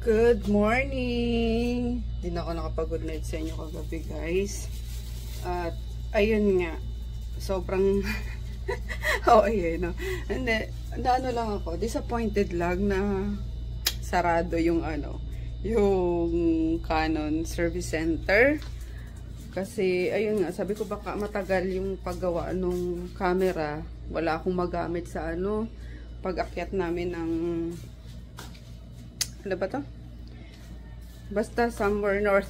Good morning! Hindi na ako nakapag-good night sa inyo kagabi, guys. At, ayun nga. Sobrang... ayun, no? Hindi, ano lang ako. Disappointed lang na sarado yung yung Canon Service Center. Kasi, ayun nga, sabi ko baka matagal yung paggawa ng camera. Wala akong magamit sa pag-akyat namin ng... Ano ba to? Basta somewhere north.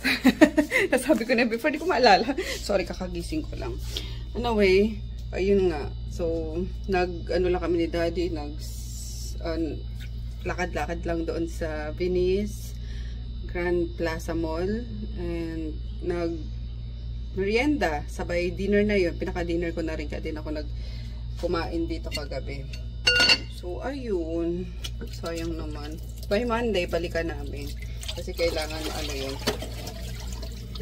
Nasabi ko na before, di ko maalala. Sorry, kakagising ko lang. Anyway, ayun nga. So, lang kami ni Daddy, lakad-lakad lang doon sa Venice Grand Plaza Mall. And merienda, sabay dinner na yun. Pinaka-dinner ko na rin kasi din ako kumain dito kagabi. So, ayun. Sayang naman. By Monday, balikan namin. Kasi kailangan yun,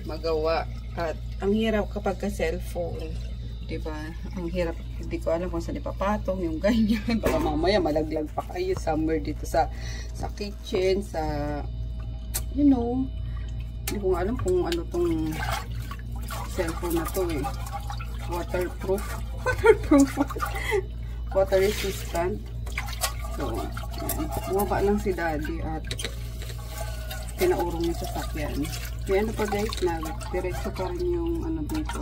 magawa. At ang hirap kapag ka-cellphone. Diba? Ang hirap. Hindi ko alam kung saan ipapatong yung ganyan. Baka mamaya malaglag pa kayo somewhere dito sa kitchen, sa, you know. Hindi ko alam kung ano tong cellphone na to eh. Waterproof. Waterproof. Water resistant. So, bumaba lang si Daddy at pinaurong yung sasakyan. Kaya pa guys, diretso pa rin yung dito,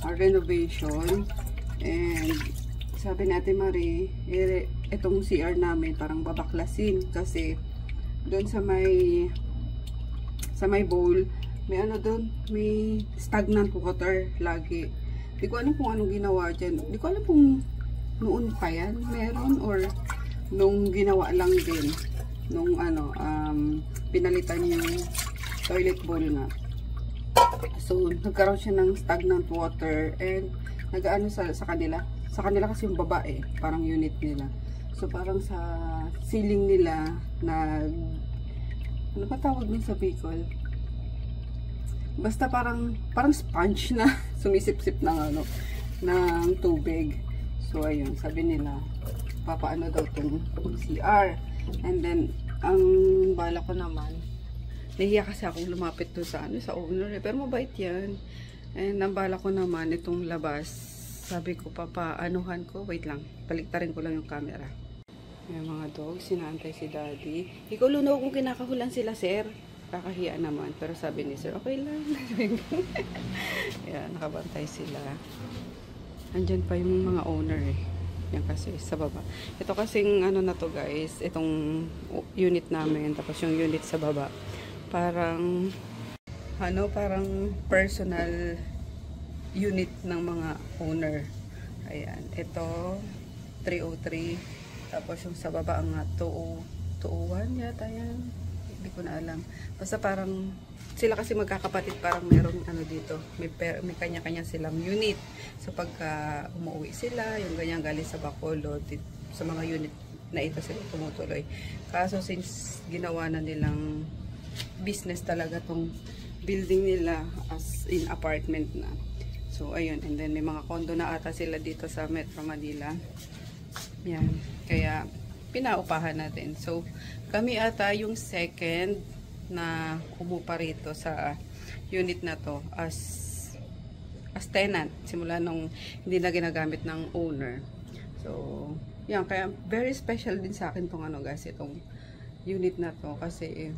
renovation. And sabi natin Marie, itong CR namin parang babaklasin kasi doon sa may bowl, may doon, may stagnant water lagi. Di ko alam kung anong ginawa dyan. Di ko alam kung noon pa yan meron or nung ginawa lang din nung pinalitan yung toilet bowl nga. So nagkaroon siya ng stagnant water and sa kanila kasi yung babae, parang unit nila. So parang sa ceiling nila ano ba tawag din sa Bicol? Basta parang sponge na sumisip-sip ng ng tubig. So ayun, sabi nila papaano daw tong CR. And then ang bala ko naman, nahiya kasi akong lumapit doon sa owner pero mabait yan. And ang bala ko naman itong labas, sabi ko papaanuhan ko, wait lang, baliktarin ko lang yung camera. Yung mga dogs, sinaantay si Daddy. Ikaw lunaw kung kinakahulan sila, sir. Kakahiya naman, pero sabi ni sir, okay lang. Yan, nakabantay sila. Andyan pa yung mga owner eh. Yan kasi sa baba. Ito kasing na to guys, itong unit namin, tapos yung unit sa baba. Parang parang personal unit ng mga owner. Ayan, ito 303, tapos yung sa baba ang 201 yata yan. Hindi ko na alam. Basta parang sila kasi magkakapatid, parang meron dito, may kanya-kanya silang unit. So pagka umuwi sila, yung ganyan galing sa Bacolod, sa mga unit na ito sila tumutuloy. Kaso since ginawa na nilang business talaga tong building nila as in apartment na. So ayun, and then may mga condo na ata sila dito sa Metro Manila. Yan, kaya pinaupahan natin. So kami ata yung second na umupa rito sa unit na to as tenant simula nung hindi na ginagamit ng owner. So yan, kaya very special din sa akin tong guys, itong unit na to kasi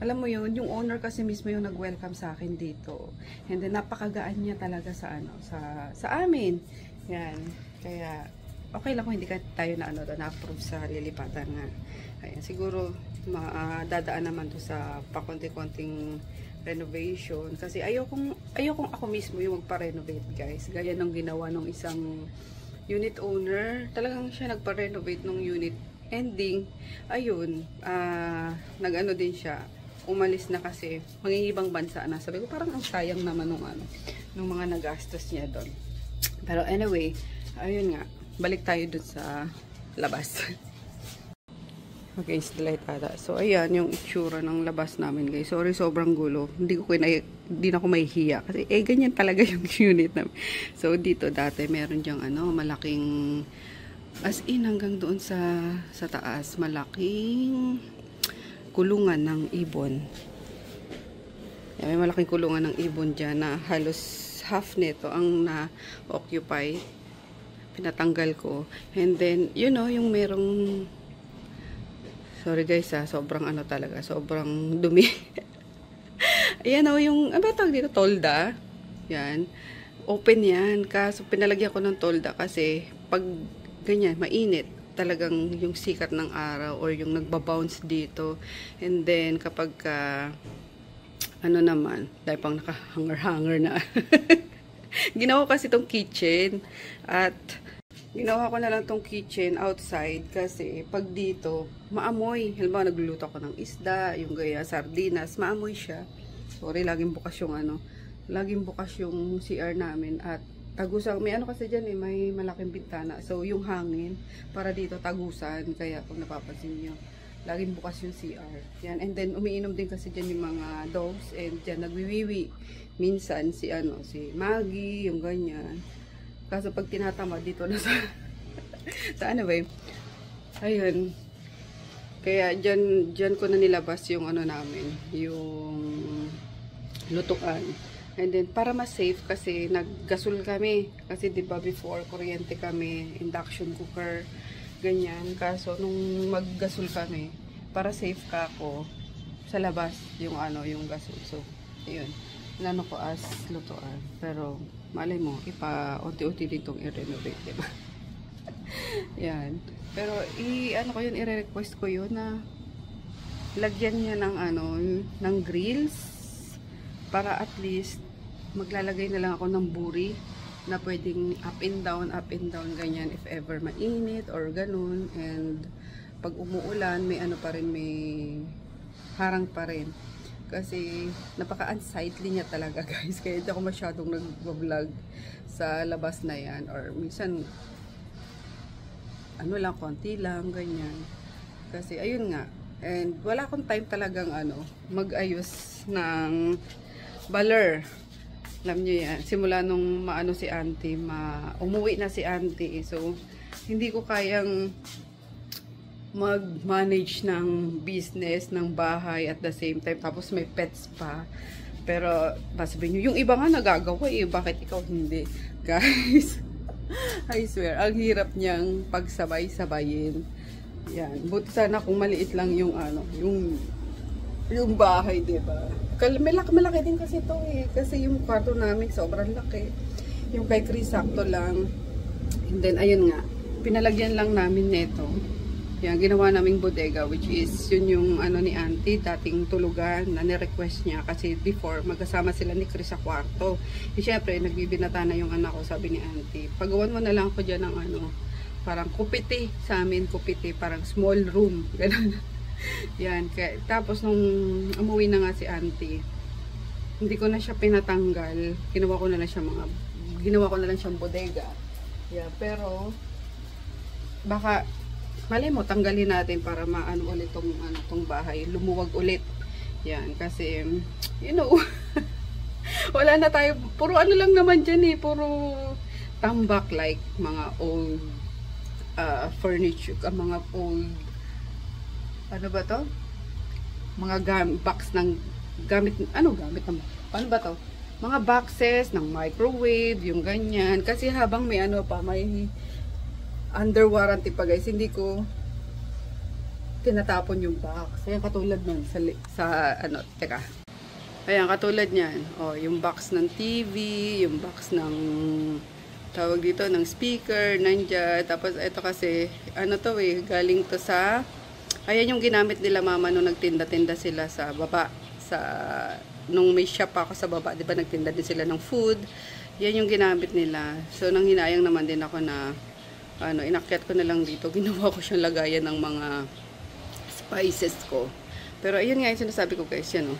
alam mo yun, yung owner kasi mismo yung nag-welcome sa akin dito. And then napakagaan niya talaga sa sa amin. Yan, kaya okay lang kung hindi tayo na-approve sa lilipatan nga. Ayan, siguro dadaan naman to sa pakonti-konting renovation kasi ayokong ako mismo yung magpa-renovate guys. Gaya ng ginawa ng isang unit owner, talagang siya nagpa-renovate ng unit. Ending, ayun, din siya, umalis na kasi mangingibang bansa na. Sabi ko parang ang sayang naman nung mga nagastos niya doon. Pero anyway, ayun nga, balik tayo dun sa labas. Against the light ata. So ayan yung itsura ng labas namin guys. Sorry, sobrang gulo. Hindi na ako mahihiya kasi ganyan talaga yung unit namin. So dito dati meron diyang malaking as in hanggang doon sa taas, malaking kulungan ng ibon. Yan, may malaking kulungan ng ibon dyan na halos half nito ang na-occupy. Pinatanggal ko. And then, you know, yung merong, sorry guys sobrang ano talaga, sobrang dumi. Ayan o, yung, ano ba tawag dito? Tolda. Yan. Open yan. Kaso pinalagyan ko ng tolda kasi pag ganyan, mainit. Talagang yung sikat ng araw or yung nagbabounce dito. And then, kapag ano naman, dahil pang nakahanger-hanger na. Ginawa ko kasi itong kitchen. At ginawa ko na lang itong kitchen outside kasi pag dito, maamoy. Halimbawa, nagluluto ako ng isda, yung gaya, sardinas, maamoy siya. Sorry, laging bukas yung ano, laging bukas yung CR namin at tagusan. May ano kasi dyan may malaking bintana. So, yung hangin, para dito tagusan. Kaya kung napapansin nyo, laging bukas yung CR. Yan. And then, umiinom din kasi dyan yung mga dogs and dyan nagwiwiwi. Minsan, si Maggie, yung ganyan. Kaso pag tinatama, dito na sa, sa ano ba yun? Ayun. Kaya, dyan ko na nilabas yung ano namin, yung lutuan. And then, para mas safe kasi naggasol kami. Kasi diba before, kuryente kami, induction cooker, ganyan. Kaso, nung maggasol kami, para safe ka ako, sa labas yung ano, yung gasol. So, ayun. Inano ko as lutuan. Pero, malay mo, unti-unti din itong i-renovate, diba? Yan. Pero, ano ko yun, i-request ko yun na lagyan niya ng ano, ng grills. Para at least, maglalagay na lang ako ng buri na pwedeng up and down, ganyan if ever mainit or ganun. And pag umuulan, may ano pa rin, may harang pa rin. Kasi napaka-unsightly niya talaga guys. Kaya hindi ako masyadong nag-vlog sa labas na yan. Or minsan, ano lang, konti lang, ganyan. Kasi ayun nga. And wala akong time talagang ano, mag-ayos ng baler. Alam nyo yan. Simula nung maano si auntie, umuwi na si auntie. So, hindi ko kayang mag-manage ng business, ng bahay at the same time. Tapos may pets pa. Pero, sabihin nyo, yung iba nga nagagawa eh. Bakit ikaw hindi? Guys, I swear, ang hirap niyang pagsabay-sabayin. Yan. Buti sana kung maliit lang yung ano, yung bahay, diba? Malaki din kasi ito eh. Kasi yung kwarto namin sobrang laki. Yung kay Chris sakto lang. And then, ayun nga. Pinalagyan lang namin nito. Yan, ginawa naming bodega. Which is, yun yung ano ni auntie. Dating tulugan na ni-request niya. Kasi before, magkasama sila ni Chris sa kwarto. E syempre, nagbibinata na yung anak ko. Sabi ni auntie, pagawan mo na lang ako dyan ng ano. Parang kupite. Sa amin, kupite. Parang small room. Ganun. Yan, kaya, tapos nung umuwi na nga si auntie, hindi ko na siya pinatanggal. Ginawa ko na lang siyang bodega. Yeah, pero baka malay mo tanggalin natin para maano ulit tong bahay, lumuwag ulit. Yan, kasi you know, wala na tayo, puro ano lang naman diyan eh, puro tambak like mga old furniture, mga old ano ba to? Mga box ng gamit naman. Ano ba to? Mga boxes ng microwave, yung ganyan. Kasi habang may ano pa, may under warranty pa guys, hindi ko tinatapon yung box. Ayan, katulad nun sa ano, teka. Ayan, katulad niyan. Oh, yung box ng TV, yung box ng tawag dito, ng speaker, nandiyan. Tapos ito kasi, ano to eh, galing to sa ayan yung ginamit nila mama nung nagtinda-tinda sila sa baba. Nung may shop ako sa baba, di ba nagtinda din sila ng food. Yan yung ginamit nila. So, nang hinayang naman din ako na, ano, inakyat ko na lang dito. Ginawa ko siyang lagayan ng mga spices ko. Pero, ayun nga yung sinasabi ko guys, yan o.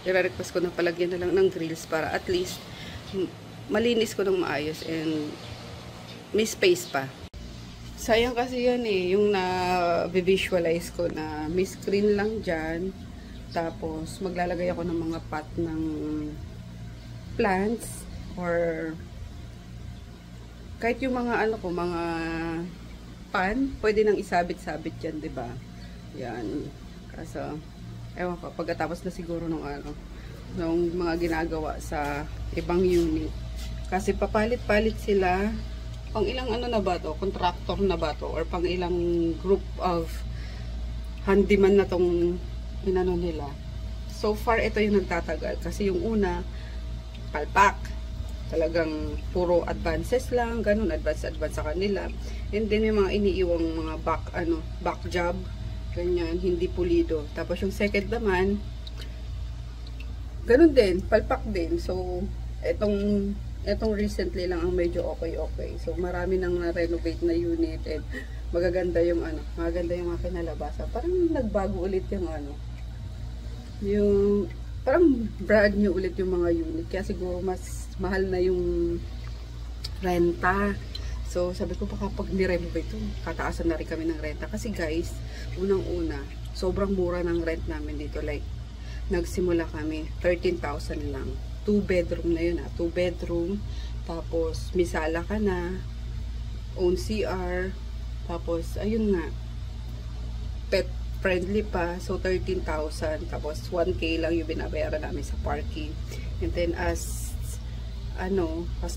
I-request ko na palagyan na lang ng grills para at least malinis ko ng maayos and may space pa. Sayang kasi yan eh, yung na-visualize ko na may screen lang dyan. Tapos, maglalagay ako ng mga pot ng plants or kahit yung mga ano ko, mga pan, pwede nang isabit-sabit dyan, diba? Yan. Kaso, ewan ko, pagkatapos na siguro nung nung mga ginagawa sa ibang unit. Kasi papalit-palit sila. Pang ilang na ba to? Contractor na ba to? Or pang ilang group of handyman na tong inano nila. So far, ito yung nagtatagal. Kasi yung una, palpak. Talagang puro advances lang. Ganun, advance sa kanila. And then, may mga iniiwang mga back job. Ganyan, hindi pulido. Tapos yung second naman, ganun din, palpak din. So, etong recently lang ang medyo okay. So, marami nang na-renovate na unit and magaganda yung magaganda yung mga kinalabasan. Parang nagbago ulit yung yung parang brand new ulit yung mga unit. Kaya siguro mas mahal na yung renta. So, sabi ko baka pag ni-renovate ito, kataasan na rin kami ng renta. Kasi guys, unang-una, sobrang mura ng rent namin dito. Like, nagsimula kami, 13,000 lang. 2 bedroom na yun 2 bedroom. Tapos, may sala ka na. Own CR. Tapos, ayun nga. Pet friendly pa. So, 13,000. Tapos, 1K lang yung binabayaran namin sa parking. And then, as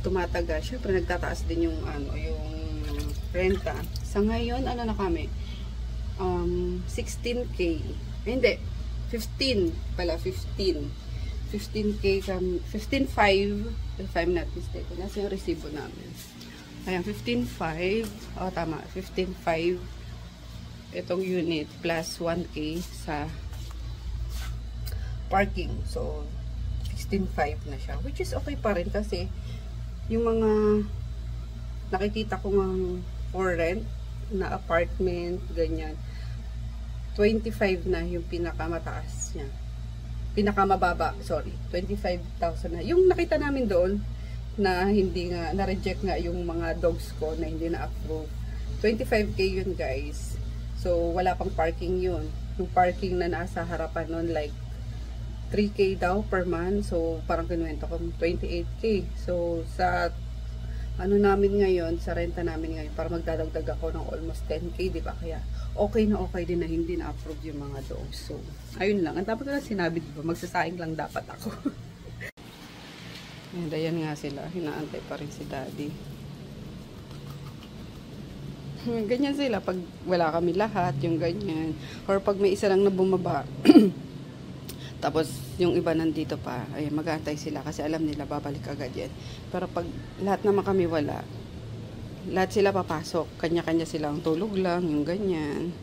tumatagal, syempre nagtataas din yung yung renta. Sa ngayon, na kami? 16K. Hindi, 15 pala, 15K kami, 15.5 if I'm not mistaken. Nasa yung resibo namin. Ayan, 15.5. Tama, 15.5 itong unit plus 1K sa parking. So, 16.5 na siya. Which is okay pa rin kasi yung mga nakikita ko ng for rent na apartment, ganyan. 25 na yung pinakamataas niya. Pinakamababa, sorry. 25,000 na. Yung nakita namin doon na hindi nga, na-reject nga yung mga dogs ko na hindi na-approve. 25K yun guys. So, wala pang parking yun. Yung parking na nasa harapan nun, like 3K daw per month. So, parang kinuwento ko 28K. So, sa namin ngayon, sa renta namin ngayon, para magdadagdag ako ng almost 10K, di ba? Kaya, okay na okay din na hindi na-approve yung mga dogs. So, ayun lang. Ang dapat ko na sinabi, di ba? Magsasaing lang dapat ako. Ayan nga sila. Hinaantay pa rin si daddy. Ganyan sila. Pag wala kami lahat, yung ganyan. Or pag may isa lang na bumaba, tapos, yung iba nandito pa, ay mag-aantay sila kasi alam nila babalik agad yan. Pero pag lahat naman kami wala, lahat sila papasok. Kanya-kanya silang tulog lang, yung ganyan.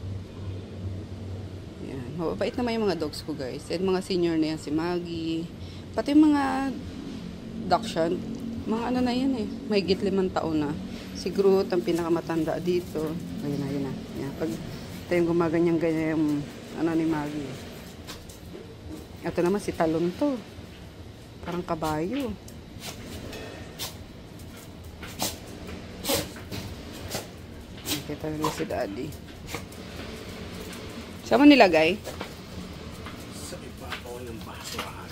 Yan. Mababait naman yung mga dogs ko guys. And mga senior na yan, si Maggie. Pati yung mga Dachshund, mga na yan eh. Mahigit 5 taon na. Si Groot, ang pinakamatanda dito. Ayun na. Yan. Pag ito yung gumaganyan-ganyan yung ni Maggie. Ito naman si Talon to. Parang kabayo. Nakita nila si daddy. Saan mo nilagay? Sa ibabaw ng basurahan.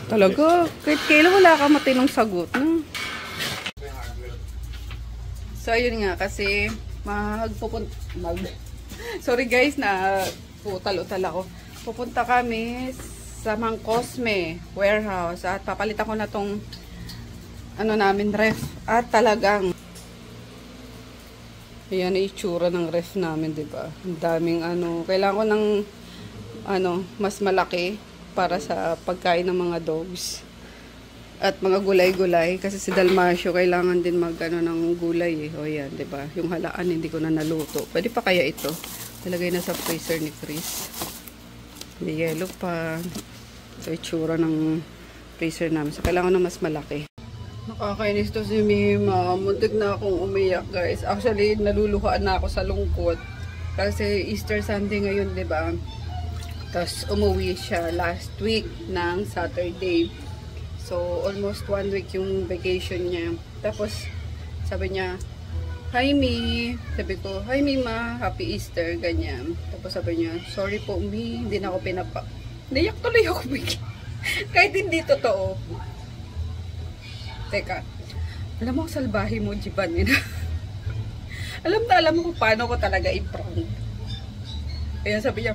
Talaga? Kahit kailan wala ka matinong sagot. No? So, ayun nga. Kasi, sorry guys, na utal-utal ako. Pupunta kami sa Mang Cosme warehouse at papalitan ko na tong namin ref at talagang ayan ang itsura ng ref namin, diba? Ang daming kailangan ko ng mas malaki para sa pagkain ng mga dogs at mga gulay-gulay kasi si Dalmasio kailangan din ng gulay o yan, diba? Yung halaan hindi ko na naluto. Pwede pa kaya ito? Talagay na sa freezer ni Chris. May yellow pa. So, itsura ng freezer namin. So, kailangan na mas malaki. Nakakainis to si Mima. Muntik na akong umiyak, guys. Actually, naluluhaan na ako sa lungkot. Kasi Easter Sunday ngayon, diba? Tapos, umuwi siya last week ng Saturday. So, almost 1 week yung vacation niya. Tapos, sabi niya, "Hi, Mi." Sabi ko, "Hi, Mima. Happy Easter." Ganyan. Tapos sabi niya, "Sorry po, Mi. Hindi na ako Naiyak tuloy ako. Kahit hindi totoo. Teka. Alam mo, salbahe mo, Jiban. alam mo kung paano ko talaga i-prank. Kaya sabi niya,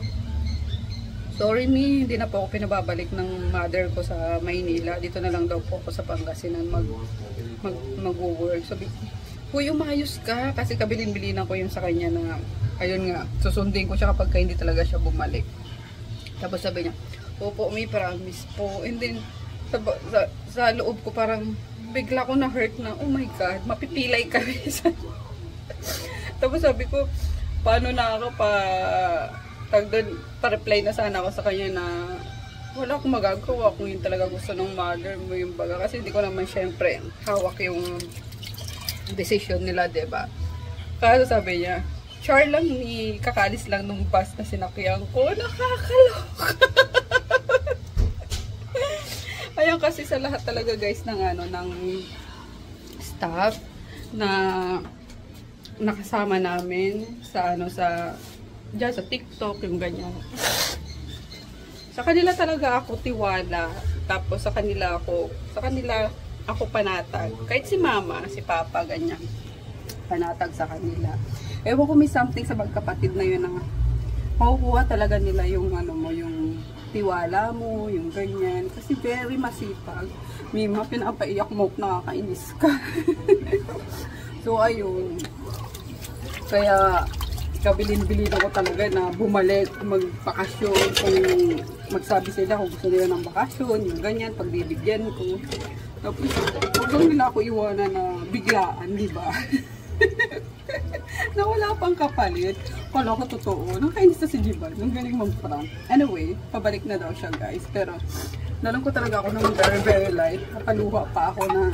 sorry mi, hindi na po ako pinababalik ng mother ko sa Maynila. Dito na lang daw po ako sa Pangasinan mag-work. Sabi ko, huy, umayos ka. Kasi kabilin-bilinan ko yun sa kanya na, ayun nga, susundin ko siya kapag hindi talaga siya bumalik. Tapos sabi niya, opo, may promise po. And then, sa loob ko parang, bigla ko na hurt na, oh my God, mapipilay kami. Tapos sabi ko, paano na ako pa-reply na sana ako sa kanya na wala akong magagawa kung yun talaga gusto ng mother mo yung baga. Kasi hindi ko naman syempre hawak yung decision nila, diba? Kaya sabi niya, char lang ni kakalis lang nung bus na sinakyan ko. Nakakaloka. Ayun kasi sa lahat talaga guys ng ng staff na nakasama namin sa diyan sa TikTok, yung ganyan. Sa kanila talaga ako tiwala. Tapos sa kanila ako panatag. Kahit si mama, si papa, ganyan. Panatag sa kanila. Ewan ko may something sa magkapatid na yun na makukuha talaga nila yung yung tiwala mo, yung ganyan. Kasi very masipag. Mima, pinapaiyak mo, nakakainis ka. So, ayun. Kaya, kabilin-bilin ako talaga na bumalik, magpakasyon, kung magsabi sila kung gusto nila ng bakasyon, yung ganyan, pagbibigyan ko. Tapos, huwag lang nila ako iwanan na biglaan, di ba? Na wala pang kapalit. Kala ko totoo. Nakainis na si Jiban. Nung galing mag-prank. Anyway, pabalik na daw siya guys. Pero, nalungkot talaga ako ng very, very light. Nakaluha pa ako na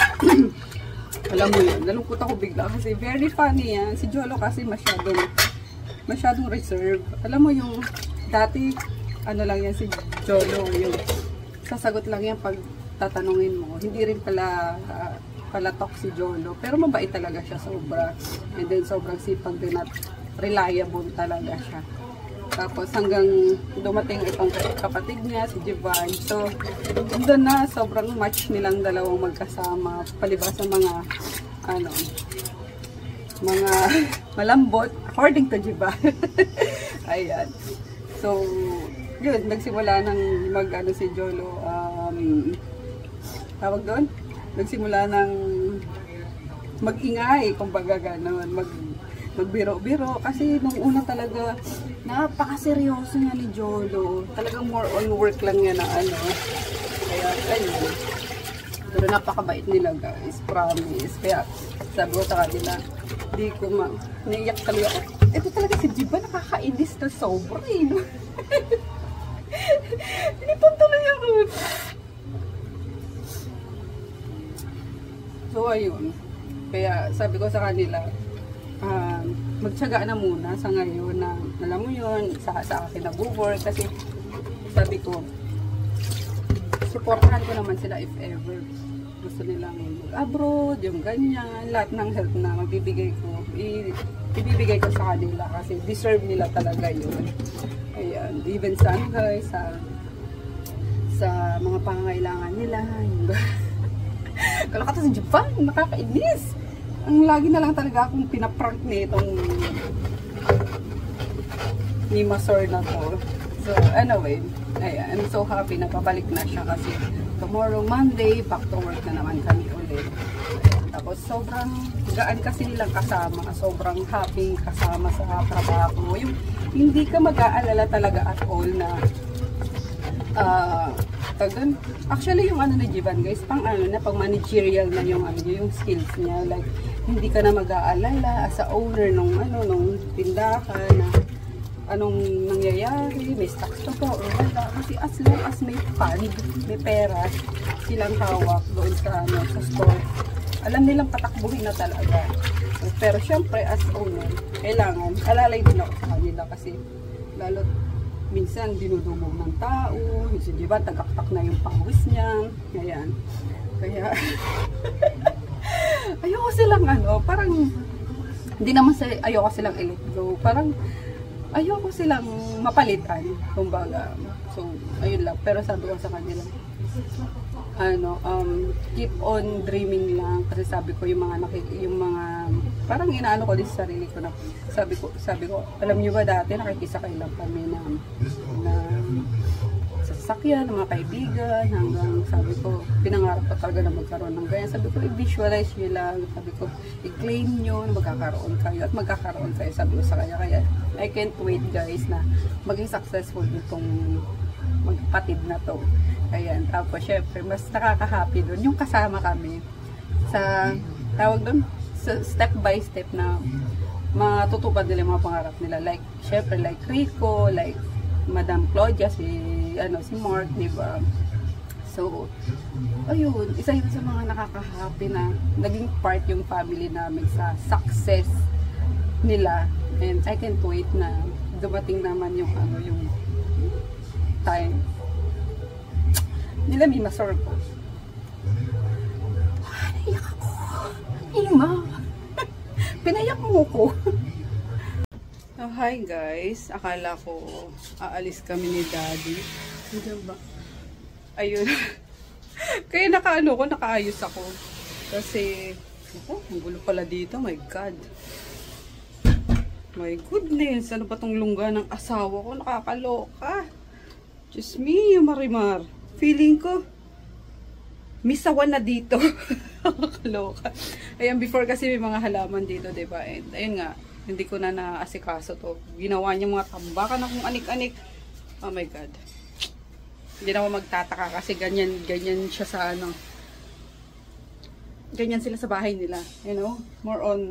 alam mo yun, nalungkot ako bigla kasi very funny yan. Si Jolo kasi masyadong reserve. Alam mo yung dati, lang yan si Jolo, yung sasagot lang yan pag tatanungin mo. Hindi rin pala talk si Jolo. Pero mabait talaga siya sobra. And then sobrang sipag din at reliable talaga siya. Tapos hanggang dumating itong kapatid niya, si Jivan. So, doon na sobrang match nilang dalawang magkasama. Palibas sa mga malambot, according to Jivan. Ayan. So, yun, nagsimula ng si Jolo, tawag doon? Nagsimula ng mag-ingay, kumbaga gano'n, magbiro-biro. Kasi nung una talaga, napakaseryoso niya ni Jolo. Talagang more on work lang niya na Kaya, ayun. Pero napakabait nila guys, promise. Kaya, sabi ko sa kanila, di ko naiyak talaga ako. Ito talaga si Jiba, nakakainis na sobra eh. Inipon tuloy ako. So, ayun. Kaya, sabi ko sa kanila, magtiyaga na muna sa ngayon na, alam mo yun, sa akin nag-work. Kasi, sabi ko, supportahan ko naman sila if ever gusto nilang abroad, yung ganyan, lahat ng help na mabibigay ko, ibibigay ko sa kanila kasi deserve nila talaga yun. Ayan, even sa guys, sa mga pangangailangan nila, kalakata sa Japan, nakakainis. Ang lagi na lang talaga akong pinaprank nitong ni Masor na to. So, anyway, ayan, I'm so happy na pabalik na siya kasi tomorrow, Monday, back to work na naman kami ulit. Ayan, tapos, sobrang gaan kasi nilang kasama. Sobrang happy kasama sa trabaho. Yung hindi ka mag-aalala talaga at all na actually yung na Jivan guys, pang pang managerial na yung yung skills niya, like hindi ka na mag-aalala as a owner nung tindahan na anong nangyayari, may stocks to po or wala, kasi as long as may fund, may pera silang hawak doon sa store, alam nilang patakbuhin na talaga. So, pero syempre as owner, kailangan alalay din ako sa kanila kasi lalo minsan dinudumog ng tao, minsan diba tagaktak na yung pawis niya, ayan. Kaya ayoko silang parang hindi naman ayoko silang i-let go, parang ayoko silang mapalitan, kumbaga. So, ayun lang. Pero sabi ko sa kanila, keep on dreaming lang. Kasi sabi ko, yung mga parang inaano ko din sa sarili ko na, sabi ko, alam nyo ba dati, nakikisakay lang kami na sa sasakyan, ng mga kaibigan, hanggang sabi ko, pinangarap ko talaga na magkaroon ng ganyan. Sabi ko, i-visualize nyo lang. Sabi ko, i-claim nyo na magkakaroon kayo at magkakaroon kayo. Sabi ko sa kanya, kaya I can't wait guys na maging successful itong magpatid na to. Ayan, tapos syempre, mas nakaka-happy doon yung kasama kami sa, tawag doon, step by step na matutupad nila yung mga pangarap nila. Like, syempre, like Rico, like Madam Claudia, si Mark, diba? So, ayun, isa yun sa mga nakaka-happy na naging part yung family namin sa success nila. And I can't wait na dumating naman yung yung time nila Mima Sorbo. Naiyak ako. Mima. Pinayak mo ko. So, hi guys. Akala ko aalis kami ni Daddy. Diyan ba? Ayun. Kaya nakaayos ako. Kasi, ang gulo pala dito. My God. My goodness. Ano ba tong lungga ng asawa ko? Nakakaloka. Diyos me, Marimar. Feeling ko, misawan na dito. Nakakaloka. Ayan, before kasi may mga halaman dito, diba? And, ayun nga, hindi ko na naasikaso to. Ginawa niya mga tambakan akong anik-anik. Oh my God. Hindi na ako magtataka kasi ganyan siya sa ganyan sila sa bahay nila. You know? More on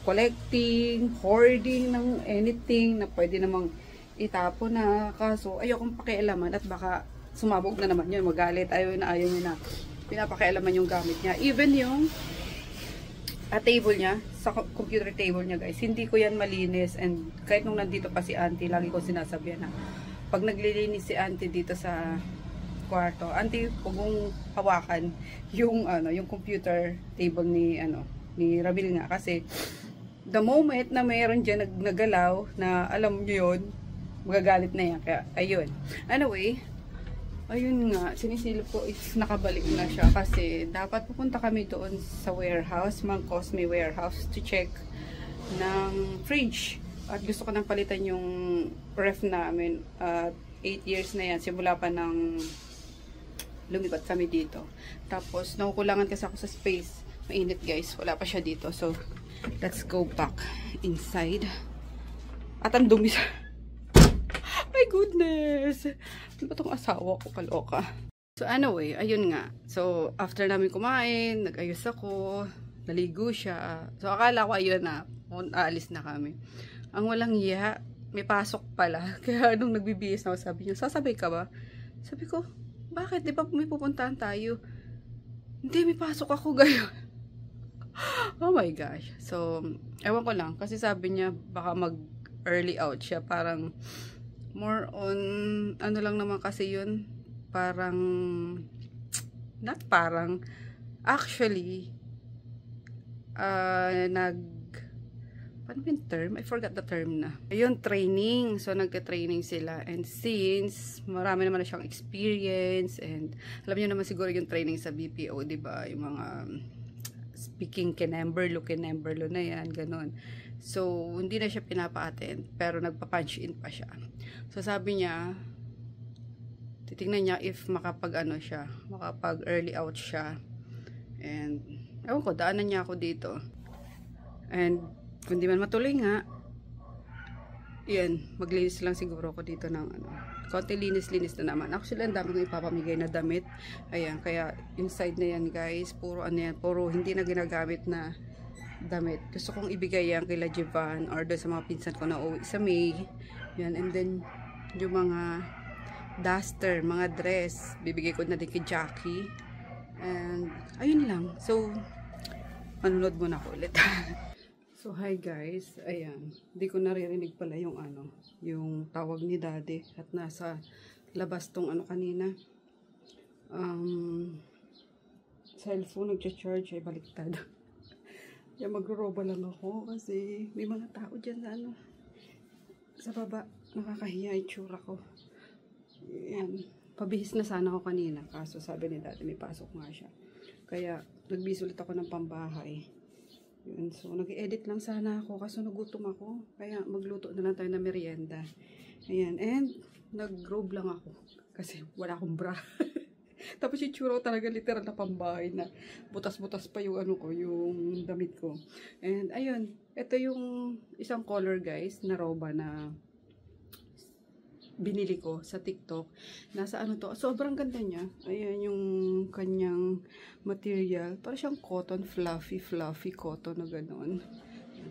collecting, hoarding ng anything na pwede namang itapon na. Kaso ayokong pakialaman at baka sumabog na naman yun. Magalit. Ayaw niya na pinapakialaman yung gamit niya. Even yung table niya, sa computer table niya guys, hindi ko yan malinis. And kahit nung nandito pa si auntie, lagi ko sinasabihan na pag naglilinis si auntie dito sa kwarto, auntie, huwag mong hawakan yung yung computer table ni ni Ramil nga, kasi the moment na mayroon diyan nagalaw na alam niyo yun, magagalit na yan. Kaya ayun, anyway, ayun nga, sinisilip ko is nakabalik na siya kasi dapat pupunta kami doon sa warehouse, Mang Cosme warehouse, to check ng fridge. At gusto ko nang palitan yung ref namin. 8 years na yan, simula pa ng lumipat kami dito. Tapos nakukulangan kasi ako sa space. Mainit guys, wala pa siya dito. So, let's go back inside. At ang dumi sa... My goodness! Ano ba itong asawa ko? Kaloka. So anyway, ayun nga. So after namin kumain, nag-ayos ako, naligo siya. So akala ko ayun na, aalis na kami. Ang walang iya, may pasok pala. Kaya nung nagbibihis na ako, sabi niya, sasabay ka ba? Sabi ko, bakit? Di ba may pupuntahan tayo? Hindi, may pasok ako gayon. Oh my gosh. So, ewan ko lang. Kasi sabi niya, baka mag-early out siya. Parang more on, ano lang naman kasi yun, parang, not parang, actually, paano yung term? I forgot the term na. Ayun, training. So, nagka-training sila. And since, marami naman na siyang experience, and alam niyo naman siguro yung training sa BPO, diba? Yung mga speaking kinemberlo na yan, ganun. So, hindi na siya pinapa-attend, pero nagpa-punch in pa siya. So, sabi niya, titingnan niya if makapag-ano siya, makapag-early out siya. And, ewan ko, daanan niya ako dito. And, kung di man matuloy nga, yan, maglinis lang siguro ako dito ng konti linis-linis na naman. Actually, ang dami kong ipapamigay na damit. Ayan, kaya inside na yan guys, puro yan, puro hindi na ginagamit na damit. Gusto kong ibigay yan kila Jivan or doon sa mga pinsan ko na uwi sa May. Yan, and then yung mga duster, mga dress, bibigay ko na din kay Jackie. And ayun lang. So, manunod muna ako ulit. So, hi guys. Ayan. Hindi ko naririnig pala yung yung tawag ni Daddy. At nasa labas tong kanina. Cellphone, nagcha-charge. Ay, baliktad. Kaya magro-roba lang ako kasi may mga tao dyan sa baba. Nakakahiya yung tsura ko. Ayan. Pabihis na sana ako kanina. Kaso sabi ni Daddy, may pasok nga siya. Kaya, nagbis ulit ako ng pambahay. Yun. So, nag-edit lang sana ako kasi nagutom ako. Kaya magluto na lang tayo ng merienda. Ayan. And, nag-robe lang ako. Kasi wala akong bra. Tapos yung tsura ko talaga literal na pambahay na butas-butas pa yung ano ko, yung damit ko. And, ayun. Ito yung isang color guys, na roba na binili ko sa TikTok. Nasa ano to, sobrang ganda niya. Ayan yung kanyang material. Para siyang cotton, fluffy cotton na gano'n.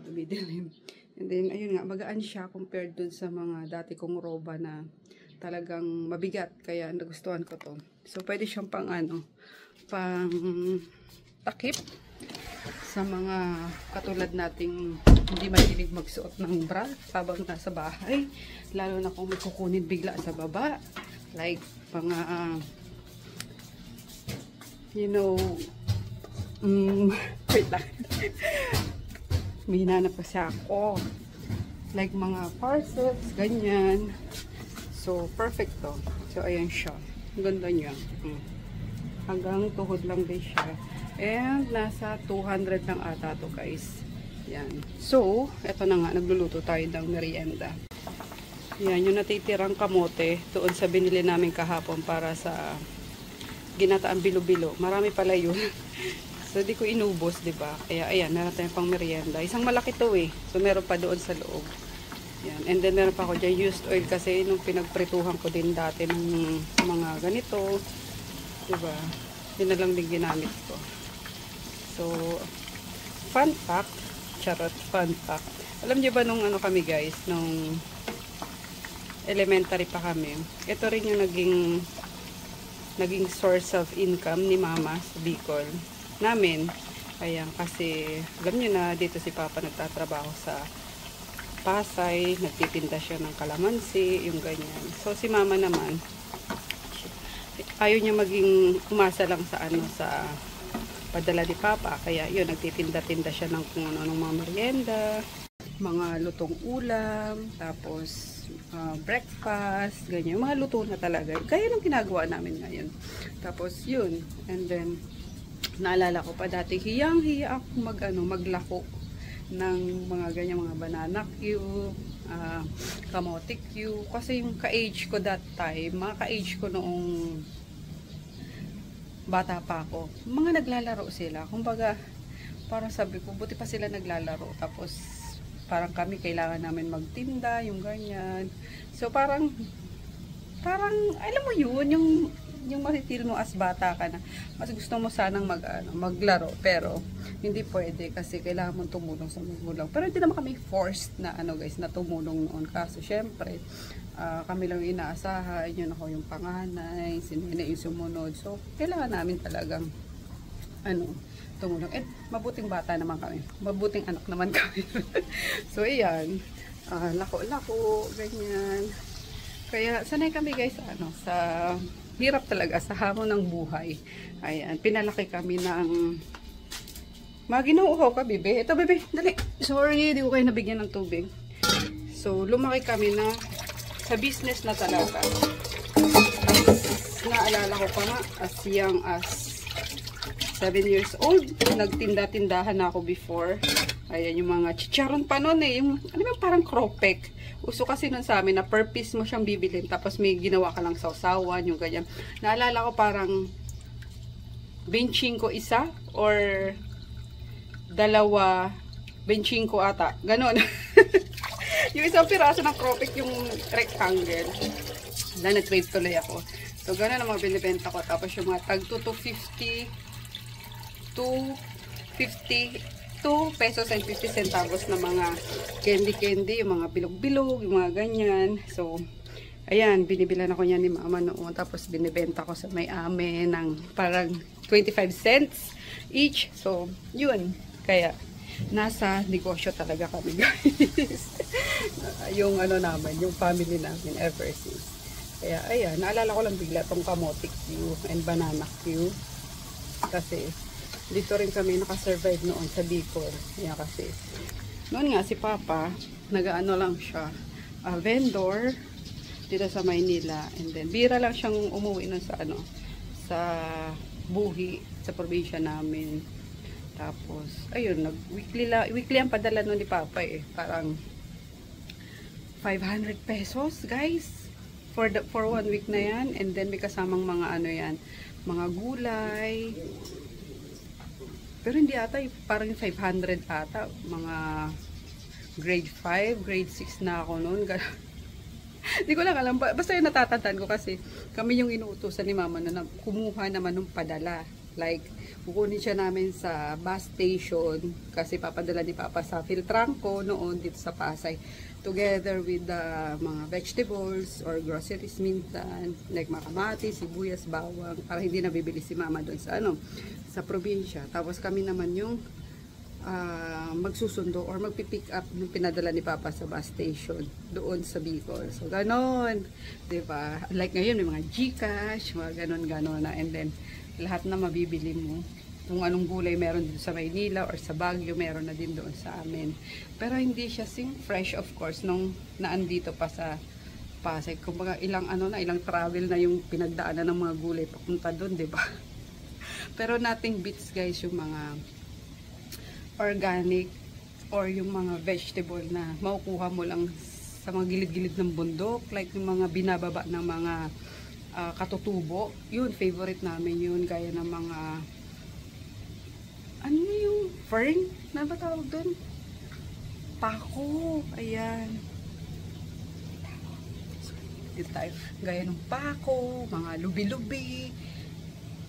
Dumidilim. And then, ayun nga, magaan siya compared dun sa mga dati kong roba na talagang mabigat. Kaya nagustuhan ko to. So, pwede siyang pang ano, pang takip sa mga katulad nating hindi mahilig magsuot ng bra habang nasa bahay. Lalo na kung may kukunin bigla sa baba. Like, mga, you know, wait lang. May hinanap kasi ako. Like, mga parcels, ganyan. So, perfect to. So, ayan siya. Ang ganda niya. Hanggang tuhod lang din siya. And, nasa 200 lang ata to guys. Yan. So, eto na nga. Nagluluto tayo ng merienda. Yan, yung natitirang kamote doon sa binili namin kahapon para sa ginataang bilo-bilo. Marami pala yun. So, di ko inubos, diba? Kaya, ayan, meron tayong pang merienda. Isang malaki to eh. So, meron pa doon sa loob. Yan. And then, meron pa ako dyan used oil kasi nung pinagprituhan ko din dati ng mga ganito. Diba? Yun na lang din ginamit ko. So, fun fact. Charot, fun fact. Alam niyo ba nung ano kami guys, nung elementary pa kami, ito rin yung naging source of income ni mama sa Bicol namin. Ayan, kasi alam niyo na dito si papa nagtatrabaho sa Pasay, nagtitinda siya ng kalamansi, yung ganyan. So si mama naman, ayaw niya maging umasa lang sa ano, sa padala ni papa, kaya yun, nagtitinda-tinda siya ng kung ano, ng mga merienda, mga lutong ulam, tapos breakfast, ganyan, mga luto na talaga. Kaya nung ginagawa namin ngayon. Tapos yun, and then naalala ko pa dati, hiyang-hiya ako maglako ng mga ganyan, mga banana cue, kamote cue, kasi yung ka-age ko that time, mga ka-age ko noong bata pa ako, mga naglalaro sila. Kumbaga, parang sabi ko, buti pa sila naglalaro. Tapos, parang kami, kailangan namin magtinda, yung ganyan. So, parang, alam mo yun, yung masitil mo as bata ka na, mas gusto mo sanang maglaro, pero, hindi pwede kasi kailangan mong tumulong sa magulang. Pero hindi naman kami forced na, guys, na tumulong noon. Kasi, syempre, kami lang inaasahan, yun ako yung panganay, sinina yung sumunod. So, kailangan namin talagang tumulong. At mabuting bata naman kami. Mabuting anak naman kami. So, ayan. Lako-lako, ganyan. Kaya, sanay kami guys, sa hirap talaga, sa hamon ng buhay. Ayan, pinalaki kami ng maginuuhaw ka, bebe. Ito, bebe, dali. Sorry, di ko kayo nabigyan ng tubig. So, lumaki kami na sa business na talaga. Naalala ko pa nga, as young as 7 years old, nagtinda-tindahan na ako before. Ayan, yung mga chicharon pa nun eh. Yung, parang cropek. Uso kasi nun sa amin na per piece mo siyang bibilin. Tapos may ginawa ka lang sausawan, yung ganyan. Naalala ko parang benching ko isa or dalawa benching ko ata. Ganon. Yung isang piraso ng cropek, yung rectangle. Na nag-trade tuloy ako. So, gano'n ang mga binibenta ko. Tapos yung mga tag 250, 2 pesos and 50 centavos na mga candy, yung mga bilog-bilog, yung mga ganyan. So, ayan, binibilan ako niya ni mama noon. Tapos, binibenta ko sa may-ame ng parang 25 cents each. So, yun. Kaya, nasa negosyo talaga kami guys. Yung naman, yung family namin ever since. Kaya ayan, naalala ko lang bigla tong kamote cue and banana cue. Kasi dito rin kami nakasurvive noon sa Bicol. Kaya kasi noon nga si Papa, nag-ano lang siya, vendor dito sa Maynila. And then bira lang siyang umuwi nun sa sa Buhi, sa probinsya namin. Tapos, ayun, weekly ang padala nun ni Papa eh. Parang 500 pesos, guys. For 1 week na yan. And then, may kasamang mga ano yan, mga gulay. Pero hindi ata, parang 500 ata. Mga grade 5, grade 6 na ako noon. Hindi ko lang alam. Basta yung natatandaan ko kasi kami yung inuutusan ni Mama na kumuha naman ng padala. Like, kukunin siya namin sa bus station kasi papadala ni Papa sa Filtranco noon dito sa Pasay. Together with the mga vegetables or groceries minsan. Like mga kamatis, sibuyas, bawang. Para hindi nabibili si Mama doon sa sa probinsya. Tapos kami naman yung magsusundo or magpipick up yung pinadala ni Papa sa bus station doon sa Bicol. So, ganon. Diba? Like ngayon, may mga Gcash, mga ganon-ganon na. And then, lahat na mabibili mo. Kung anong gulay meron dito sa Maynila or sa Baguio, meron na din doon sa amin. Pero hindi siya fresh, of course, nung naandito pa sa Pasay. Kumbaga, ilang travel na yung pinagdaanan ng mga gulay papunta doon, diba? Pero nothing beats, guys, yung mga organic or yung mga vegetable na makukuha mo lang sa mga gilid-gilid ng bundok, like yung mga binababa ng mga katutubo. Yun, favorite namin yun, gaya ng mga ano yung fern na ba tawag dun? Pako, ayan. Dito tayo, gaya ng pako, mga lubi-lubi.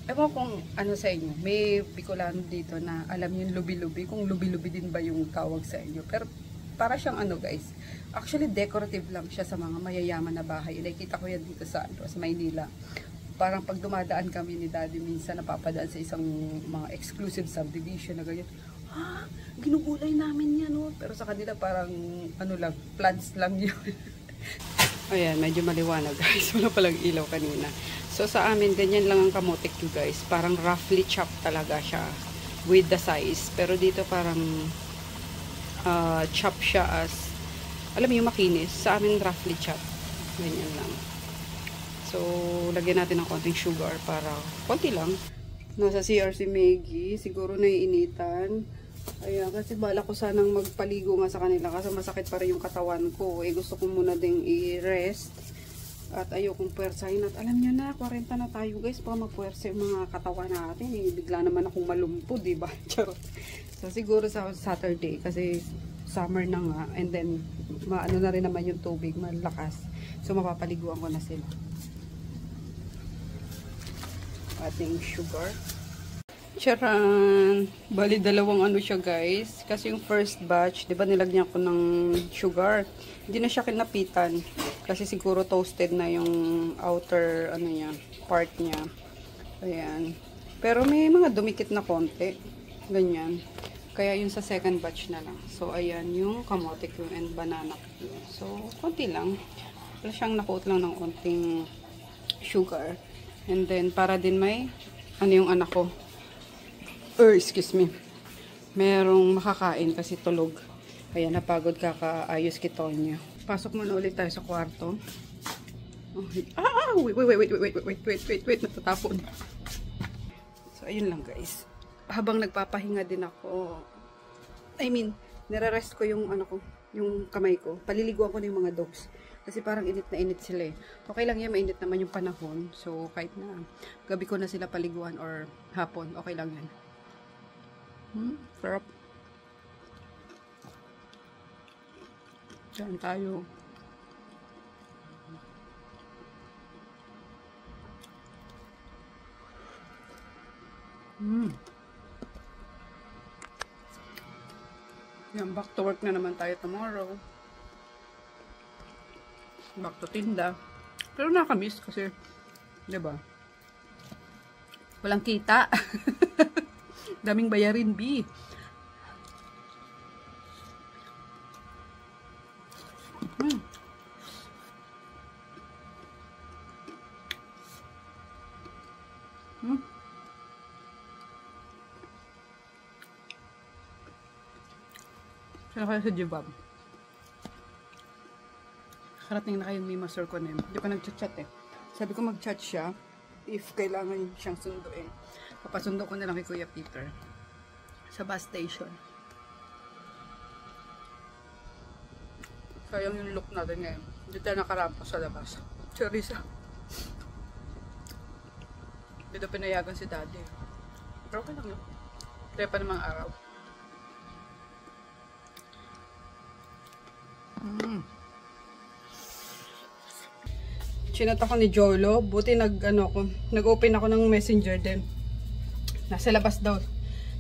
Ewan kung ano sa inyo, may Bicolano dito na alam yung lubi-lubi, kung lubi-lubi din ba yung tawag sa inyo. Pero para siyang ano, guys, actually decorative lang siya sa mga mayayaman na bahay. Nakikita ko yan dito sa Maynila. Parang pag dumadaan kami ni Daddy, minsan napapadaan sa isang mga exclusive subdivision na ganyan. Ha? Ginugulay namin yan, oh. Pero sa kanila parang ano lang, plants lang yun. Ayan, medyo maliwanag, guys. Wala palang ilaw kanina. So sa amin, ganyan lang ang kamote ko, guys. Parang roughly chopped talaga siya with the size. Pero dito parang chop siya as, alam mo yung makinis. Sa amin, roughly chop. Ganyan lang. So, lagyan natin ng konting sugar para konti lang. Nasa CR si Maggie. Siguro naiinitan. Ayan, kasi bala ko sanang magpaligo nga sa kanila kasi masakit pa rin yung katawan ko. Eh, gusto ko muna ding i-rest. At ayokong puwersahin. At alam nyo na, 40 na tayo, guys. Baka magpuwersa yung mga katawan natin. Eh, bigla naman akong malumpod, diba? Charot. So, siguro sa Saturday, kasi summer na nga, and then, maano na rin naman yung tubig, malakas. So, mapapaliguan ko na sila. Ating sugar. Charan! Bali, dalawang ano siya, guys. Kasi yung first batch, di ba nilagyan ko ng sugar. Hindi na siya kinapitan. Kasi siguro toasted na yung outer, ano niya, part niya. Ayan. Pero may mga dumikit na konti. Ganyan. Kaya yung sa second batch na lang. So, ayan yung kamote ko and banana ko. So, konti lang. Wala siyang nakuot lang ng konting sugar. And then, para din may, ano yung anak ko. Excuse me. Merong makakain kasi tulog. Ayan, napagod kakaayos kito niya. Pasok muna ulit tayo sa kwarto. Wait. Natatapon. So, ayun lang, guys. Habang nagpapahinga din ako, I mean, nire-rest ko yung ano ko, yung kamay ko. Paliliguan ko na yung mga dogs. Kasi parang init na init sila eh. Okay lang yan, mainit naman yung panahon. So, kahit na gabi ko na sila paliguan or hapon, okay lang yan. Sarap. Diyan tayo. Yan, back to work na naman tayo tomorrow. Back to tinda. Pero nakamiss kasi, diba? Walang kita. Daming bayarin, B. Saan kayo sa Jibab? Karating na kayong Mima Sir ko na yun. Hindi pa nag-chat eh. Sabi ko mag-chat siya if kailangan siyang sunduin. Papasundo ko na lang kay Kuya Peter. Sa bus station. Kaya yung look natin ngayon. Hindi tayo nakarampa sa labas. Charissa. Dito pinayagan si daddy. Pero okay lang yun. Kaya pa namang araw. Chinat ako ni Jolo. Buti nag-open ako ng messenger din. Nasa labas daw.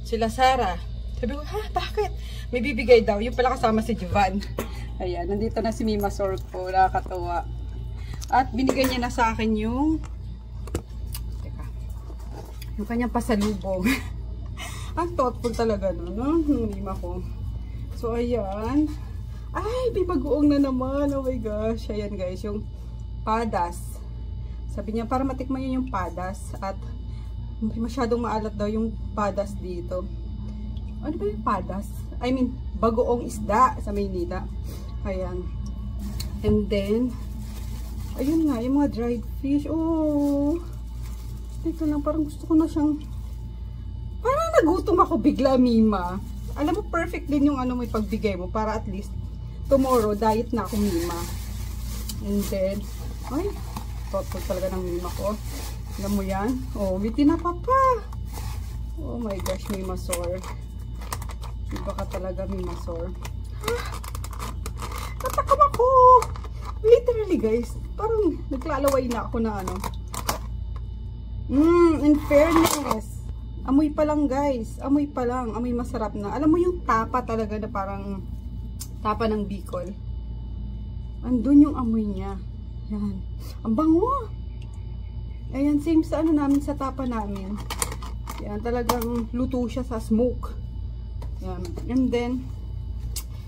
Sila Sarah. Sabi ko, ha? Bakit? May bibigay daw. Yung pala kasama si Jovan. Ayan, nandito na si Mima Sorko. Nakakatawa. At binigay niya na sa akin yung kanyang pasalubong. Ang thoughtful talaga no? Mima ko. So, ayan. Ay, may bagoong na naman. Oh my gosh. Ayan guys, yung padas. Sabi niya, para matikman niyo yung padas. At hindi masyadong maalat daw yung padas dito. Ano ba yung padas? I mean, bagoong isda sa Maynila. Ayan. And then, ayun nga, yung mga dried fish. Oh, dito lang, parang gusto ko na siyang, parang nagutom ako bigla, Mima. Alam mo, perfect din yung may pagbigay mo para at least tomorrow, diet na ako, Mima. And then, ay, thoughtful talaga ng Mima ko. Alam mo yan? Oh, may tinapa pa. Oh my gosh, Mima Sor. Iba ka talaga, Mima Sor. Natakam ako! Literally, guys. Parang naglalaway na ako na in fairness. Amoy pa lang, guys. Amoy pa lang. Amoy masarap na. Alam mo yung tapa talaga na parang tapa ng Bicol. Andun yung amoy niya. Yan. Ang bango! Ayan, same sa namin, sa tapa namin. Yan, talagang luto siya sa smoke. Yan. And then,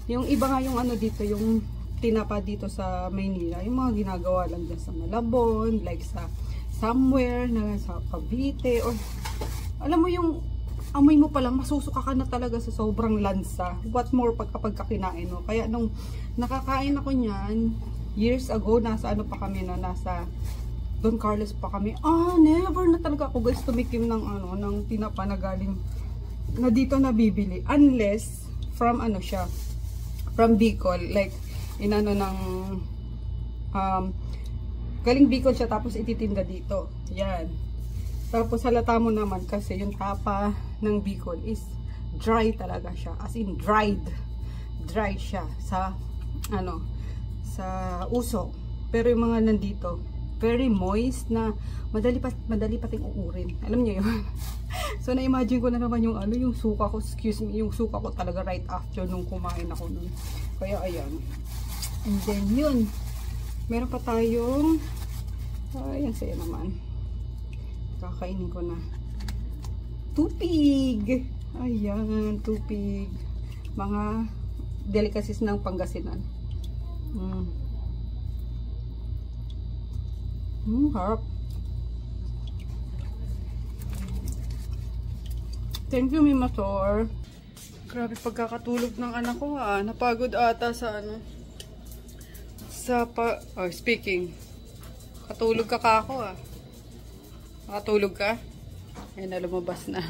yung iba nga yung dito, yung tinapa dito sa Maynila, yung mga ginagawa lang dyan sa Malabon, like sa somewhere, sa Cavite, or alam mo yung amoy mo palang masusuka ka na talaga sa sobrang lansa. What more kapag kinain mo. Kaya nung nakakain ako niyan, years ago, nasa pa kami nasa Don Carlos pa kami. Never na talaga ako guys tumikim ng ng tinapa na galing na dito nabibili unless from siya from Bicol, like ng galing Bicol siya tapos ititinda dito. Yan. Tapos halata mo naman kasi yung tapa ng Bicol is dry talaga siya, as in dried. Dry siya sa sa usok. Pero yung mga nandito very moist na madali pating uurin. Alam niyo yun? So na-imagine ko na naman yung yung suka ko, yung suka ko talaga right after nung kumain ako nun. Kaya ayan. And then yun. Meron pa tayong ayan, saya naman. Kakainin ko na. Tupig! Ayan, tupig. Mga delicacies ng Pangasinan. Harap. Thank you, Mima Sor. Grabe pagkakatulog ng anak ko Napagod ata sa speaking. Katulog ka ako Nakatulog ka? Ayan, lumabas na.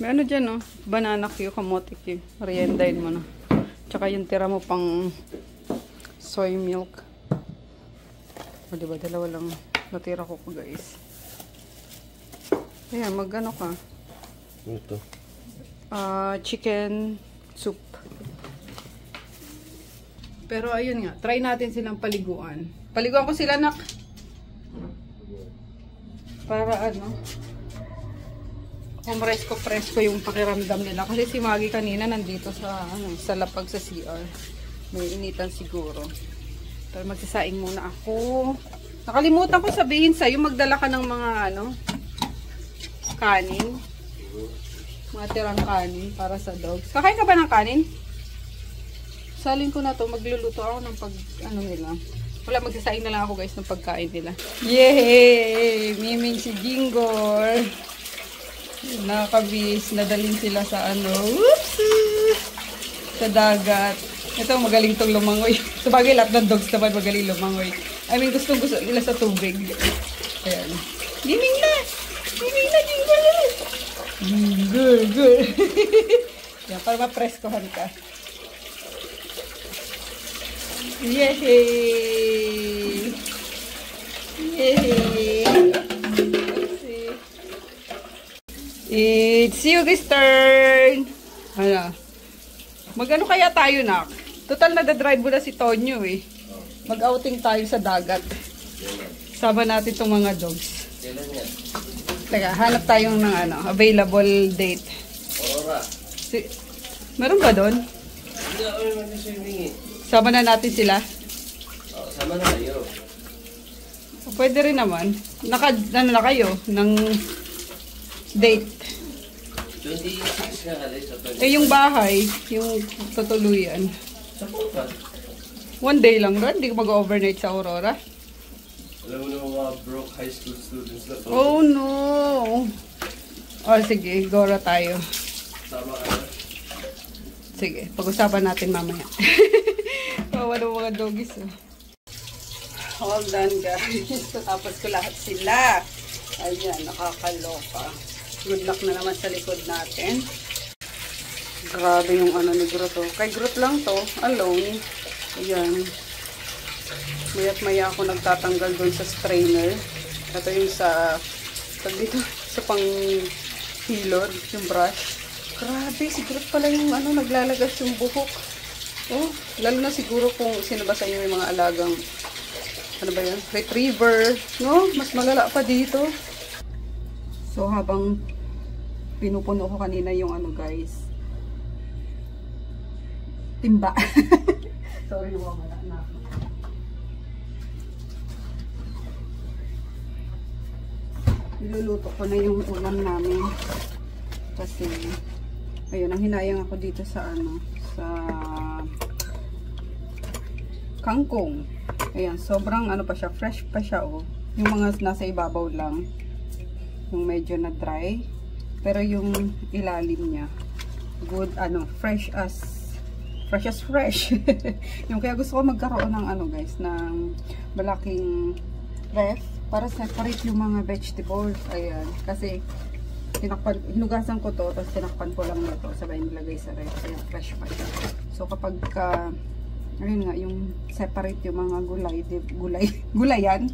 May dyan banana Q, kamote Q. Meriendain mo na. Tsaka yung tira mo pang soy milk. Diba, dalawa lang natira ko guys. Ayan, mag-ano ka? Ito. Chicken soup. Pero ayun nga, try natin silang paliguan. Paliguan ko sila, nak. Para presko yung pakiramdam nila. Kasi si Maggie kanina nandito sa sa lapag sa CR. May initan siguro. Pero magsasaing muna ako. Nakalimutan ko sabihin sa'yo, magdala ka ng mga kanin. Mga tirang kanin para sa dogs. Kakain ka ba ng kanin? Salin ko na to, magluluto ako ng nila. Wala, magsasaing na lang ako guys ng pagkain nila. Yay! Miming si Jingor. Nakakabis, nadalhin sila sa sa dagat. Ito, magaling tong lumangoy. Sabagay, lahat ng dogs naman magaling lumangoy. I mean, gusto nila sa tubig. Ayan. Miming na! Miming na, Jingor! Good, good. Yan, para ma-preskohan ka. Yay! Yay! Let's see. It's Yugi's turn! Ano? Mag-ano kaya tayo, nak? Total na da-drive mo na si Tonyo eh. Mag-outing tayo sa dagat. Sama natin itong mga dogs. Teka, hanap tayo ng ano, available date. Aurora. Meron ba doon? Hindi ako yung mag-swimming eh. Sama na natin sila. Oo, sama na kayo. Pwede rin naman. Ano na kayo? Ng date. 26 nga alis. Eh, yung bahay, yung tutuluyan. Sa pupa. One day lang doon? Hindi ko mag-overnight sa Aurora? Alam mo na mga broke high school students na to. Oh no! Oh, sige. Gora tayo. Sama ka na. Sige. Pag-usapan natin mamaya. Wala mga doggies. Oh. All done, guys. Tapos ko lahat sila. Ayan, nakakaloka. Good luck na naman sa likod natin. Grabe yung ano ni Groot. Oh. Kay Groot lang to. Alone. Ayan. Maya't maya ako nagtatanggal doon sa strainer. Ito yung sa dito, sa pang hilod, yung brush. Grabe, si Groot pala yung ano, naglalagas yung buhok. Oh, lalo na siguro kung sino ba sa inyo yung mga alagang, ano ba yan? Retriever. No, mas malala pa dito. So, habang pinupuno ko kanina yung ano, guys. Timba. Sorry, wala na. Niluluto ko na yung ulam namin. Kasi, ayun, ang hinayang ako dito sa ano, sa kangkong. Ayan, sobrang ano pa siya, fresh pa siya, oh. Yung mga nasa ibabaw lang, yung medyo na dry. Pero yung ilalim niya, good, ano, fresh as fresh. Yung kaya gusto ko magkaroon ng ano, guys, ng malaking ref para separate yung mga vegetables. Ayan, kasi hinugasan ko to, tapos tinakpan ko lang nito, sabay nilagay sa ref, kaya fresh pa siya. So kapag ayun nga, yung separate yung mga gulayan,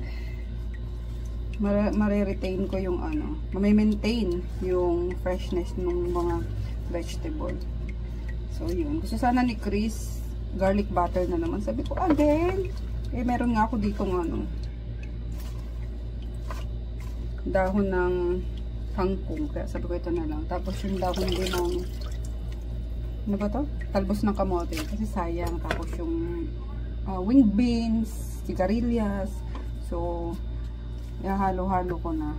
mare-retain ko yung ano, ma-maintain yung freshness ng mga vegetable. So yun, gusto sana ni Chris garlic butter na naman. Sabi ko, again, eh meron nga ako dito ng ano, dahon ng kangkong, kaya sabi ko ito na lang. Tapos yung dahon din ng, ano ba to? Talbos ng kamote, kasi sayang. Tapos yung wing beans, sigarilyas. So halo-halo ko na.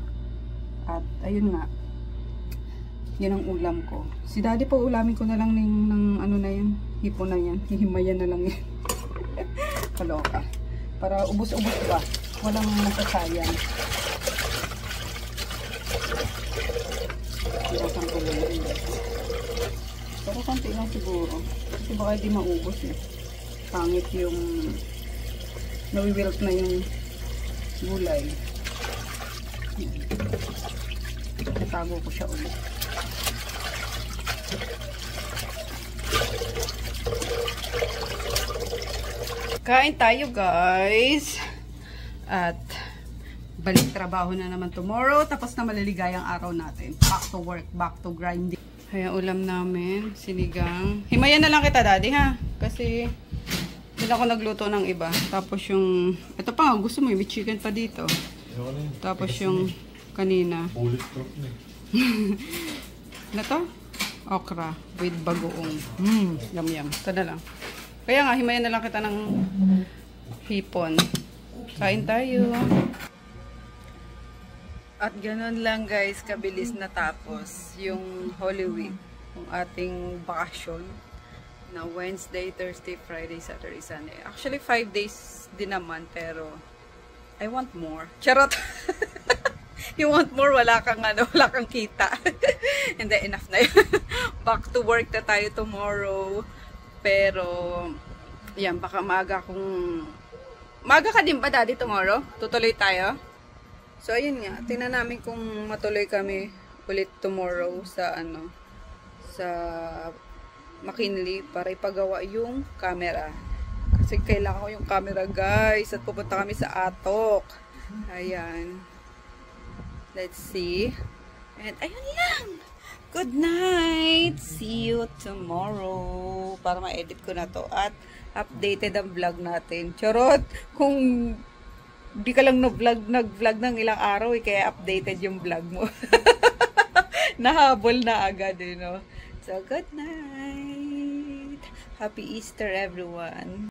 At ayun nga, yun ang ulam ko. Si daddy po, ulamin ko na lang ng ano na yan, hipon na yan, hihimayan na lang yan. Kaloka, para ubos-ubos ba, walang masasayang. Ilasan ko lang yun, pero konti lang siguro, kasi baka di maubos eh. Pangit yung nawiwilt na yung gulay. Natago ko siya ulit. Kain tayo, guys. At balik trabaho na naman tomorrow. Tapos na maliligayang araw natin. Back to work, back to grinding. Kaya ulam namin, sinigang. Himayan na lang kita, daddy, ha? Kasi hindi ako nagluto ng iba. Tapos yung, ito pa nga, gusto mo, may chicken pa dito. Tapos yung kanina. Ano to? Okra with bagoong. Yum yum. Ito na lang. Kaya nga, himayan na lang kita ng hipon. Kain tayo. At ganun lang, guys, kabilis na tapos yung Holy Week. Yung ating bakasyon na Wednesday, Thursday, Friday, Saturday, Sunday. Actually, 5 days din naman, pero I want more. Charot! You want more, wala kang kita. Hindi, enough na yun. Back to work na tayo tomorrow. Pero, yan, baka maaga ka din ba, daddy, tomorrow? Tutuloy tayo? So, ayun nga, tingnan namin kung matuloy kami ulit tomorrow sa sa McKinley para ipagawa yung camera. Kasi kailangan ko yung camera, guys. At pupunta kami sa Atok. Ayan. Let's see. And ayun lang. Good night. See you tomorrow. Para ma-edit ko na to. At updated ang vlog natin. Charot! Kung di ka lang nag-vlog ng ilang araw, kaya updated yung vlog mo. Nahabol na agad, no? So, good night. Happy Easter, everyone.